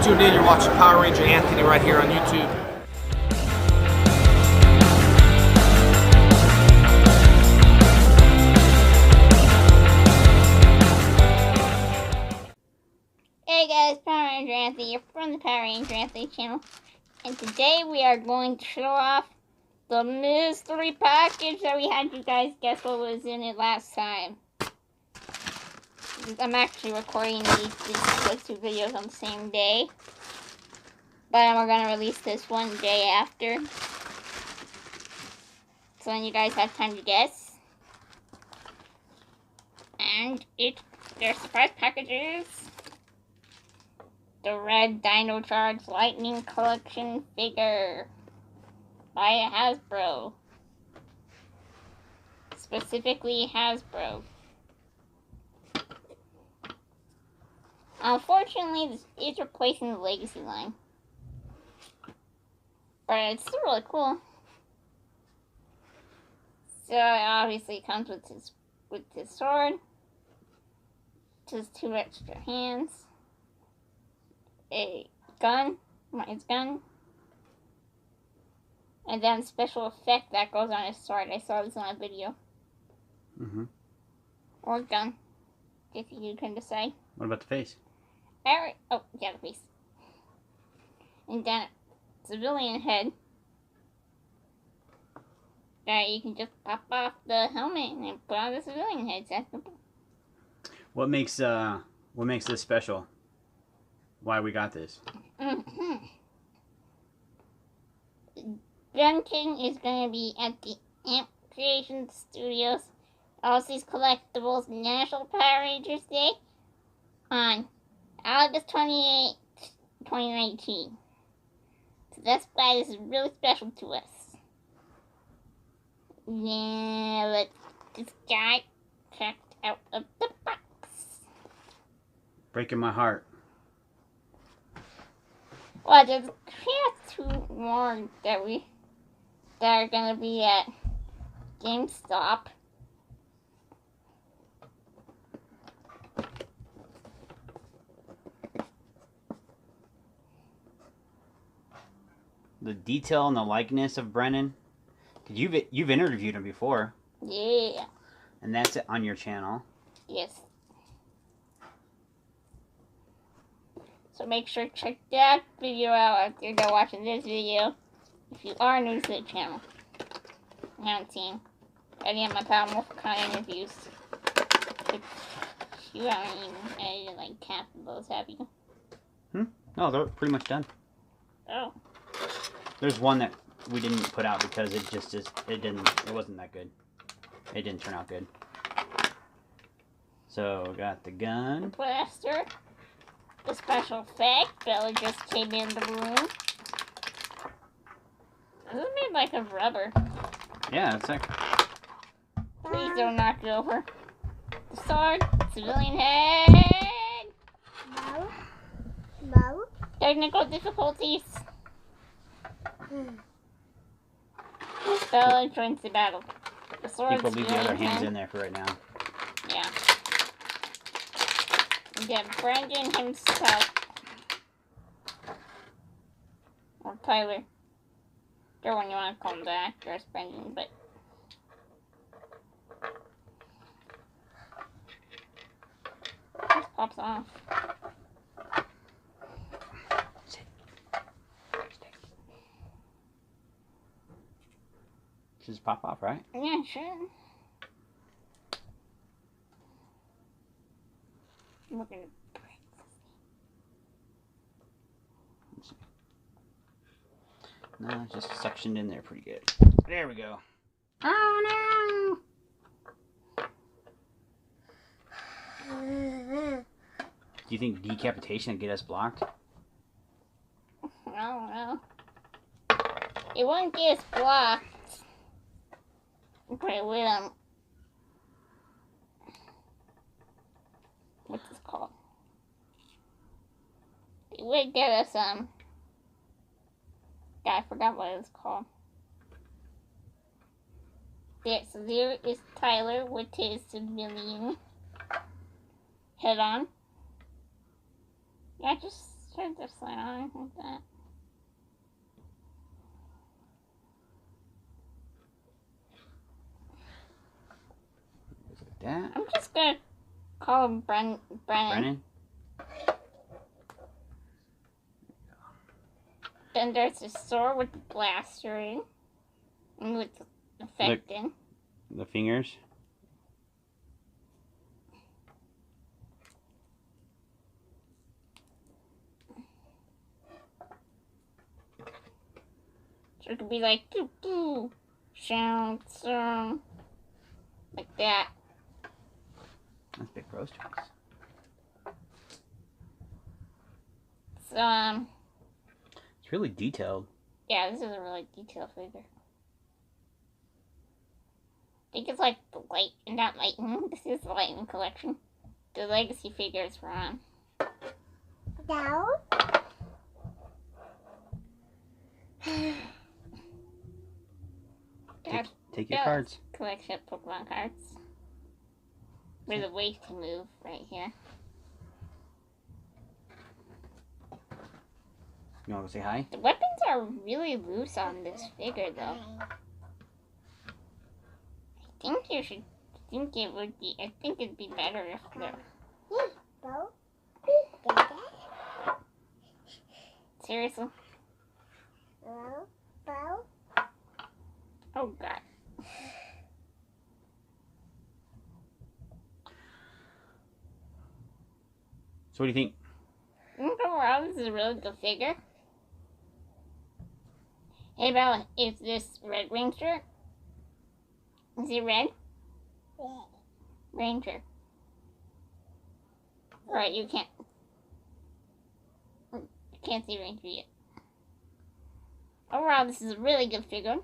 tuned in. You're watching Power Ranger Anthony right here on YouTube. Hey guys, Power Ranger Anthony here from the Power Ranger Anthony channel. And today we are going to show off the mystery package that we had you guys guess what was in it last time. I'm actually recording these two videos on the same day, but we're going to release this one day after, so then you guys have time to guess. And they're surprise packages. The red Dino Charge Lightning Collection figure by Hasbro. Specifically Hasbro. Unfortunately, this is replacing the Legacy line. But it's still really cool. So it obviously comes with his sword. Just 2 extra hands. A gun, his gun. And then special effect that goes on his sword. I saw this on a video. Or gun, if you can decide. What about the face? Alright, oh, yeah, the face. And then civilian head. That you can just pop off the helmet and put on the civilian head. That's simple. What makes this special? Why we got this? Duncan is going to be at the Amp Creation Studios Aussie's Collectibles National Power Rangers Day on August 28th, 2019. So that's why this is really special to us. Yeah, let's this guy checked out of the box. Breaking my heart. Well, there's 2 more that are gonna be at GameStop. The detail and the likeness of Brennan. Cause you've interviewed him before. Yeah. And that's on your channel. Yes. So make sure to check that video out after you're done watching this video. If you are new to the channel. I haven't seen any of my Power Morphicon interviews. You haven't even edited like half of those, have you? No, they're pretty much done. Oh. There's one that we didn't put out because it wasn't that good. It didn't turn out good. So we got the gun. Blaster. The special effect. Bella just came in the room. This is made like of rubber. Yeah, it's like. Please don't knock it over. The sword. Civilian head. No. Technical difficulties. Bella joins the battle. The I sword. think we'll leave the other hands in there for right now. Yeah. And then Brendan himself. Or Tyler. Whichever one you want to call him, the actor as Brendan, but. This pops off. Just pop off, right? Yeah, sure. We're gonna break this. No, it's just suctioned in there pretty good. There we go. Oh no! Do you think decapitation would get us blocked? I don't know. It won't get us blocked. But it will, what's this called? It would get us, yeah, I forgot what it's called. Yeah, so there is Tyler with his civilian head on. Yeah, just turn this light on like that. Like that. I'm just gonna call him Brennan. Brennan? Then there's the sword with the blaster in. And with the effect in. The fingers. So it could be like doo doo shouts like that. That's big rose trees. So It's really detailed. yeah, this is a really detailed figure. I think it's like the light, not lightning. This is the lightning collection. The legacy figures from. No. Take your cards. Collection of Pokemon cards. There's a way to move right here. You want to say hi? The weapons are really loose on this figure, though. I think it'd be better if they're. Bo. Seriously? Bo. Bo. Oh god. So what do you think? Overall, this is a really good figure. Hey Bella, is this Red Ranger? Is it red? Ranger. Alright, you can't see Ranger yet. Overall, this is a really good figure.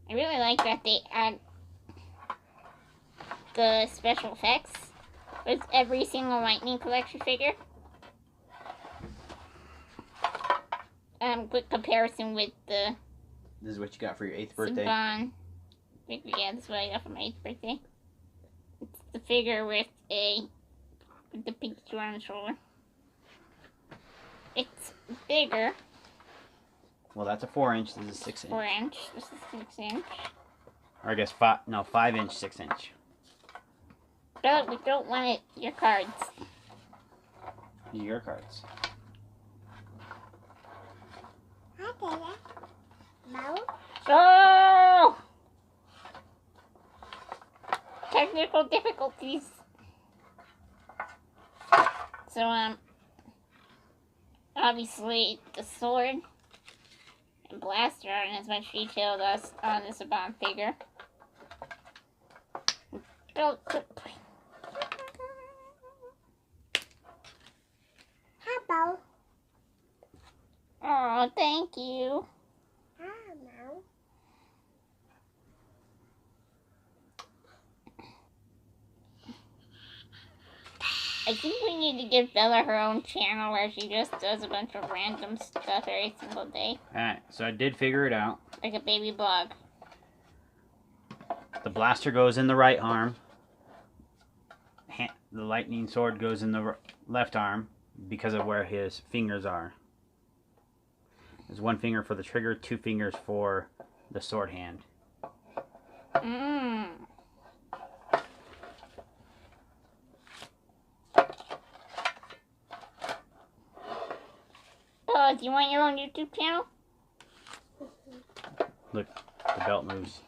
I really like that they add the special effects with every single Lightning Collection figure. Quick comparison with the This is what you got for your 8th birthday. Saban figure. Yeah, this is what I got for my 8th birthday. It's the figure with the Pikachu on the shoulder. It's bigger. Well, that's a 4-inch. This is 6-inch. 4-inch. This is 6-inch. Or I guess 5-inch, 6-inch. But we don't want it. Your cards. Your cards. Bo. Oh! Technical difficulties. So, obviously, the sword and blaster aren't as much detailed as on the Saban figure. Bo. Oh, thank you. No. I think we need to give Bella her own channel where she just does a bunch of random stuff every single day. Alright, so I did figure it out. Like a baby blog. The blaster goes in the right arm. The lightning sword goes in the left arm because of where his fingers are. There's 1 finger for the trigger, 2 fingers for the sword hand. Mmm. Bella, do you want your own YouTube channel? Look, the belt moves.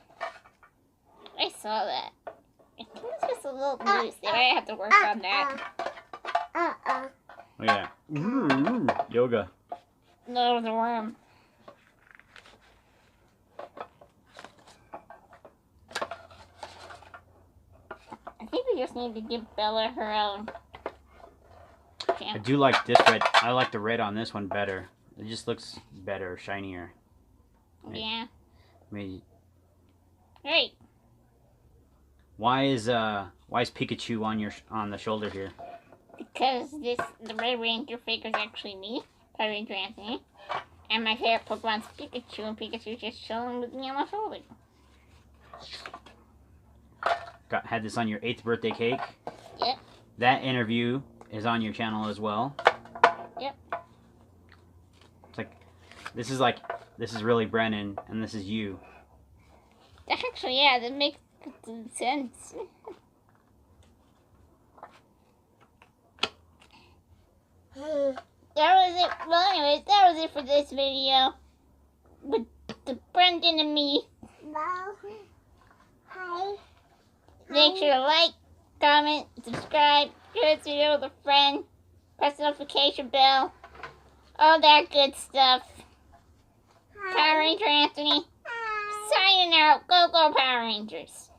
I saw that. I think it's just a little loose. They might have to work on that. Look at that. Yoga. No, the worm. I think we just need to give Bella her own I channel. do like this red. I like the red on this one better. It just looks better, shinier. Yeah. I mean, Right. why is Pikachu on the shoulder here? Because the Red Ranger figure is actually me, Red Ranger Anthony. And my favorite Pokemon's Pikachu, and Pikachu's just chilling with me on my shoulder. Had this on your 8th birthday cake. Yep. That interview is on your channel as well. This is really Brennan, and this is you. Actually, yeah, that makes sense. That was it. Well, anyways, that was it for this video with the Brendan and me. Bow. Hi. Make sure to like, comment, subscribe, share this video with a friend, press the notification bell, all that good stuff. Power Ranger Anthony, signing out. Go, go, Power Rangers.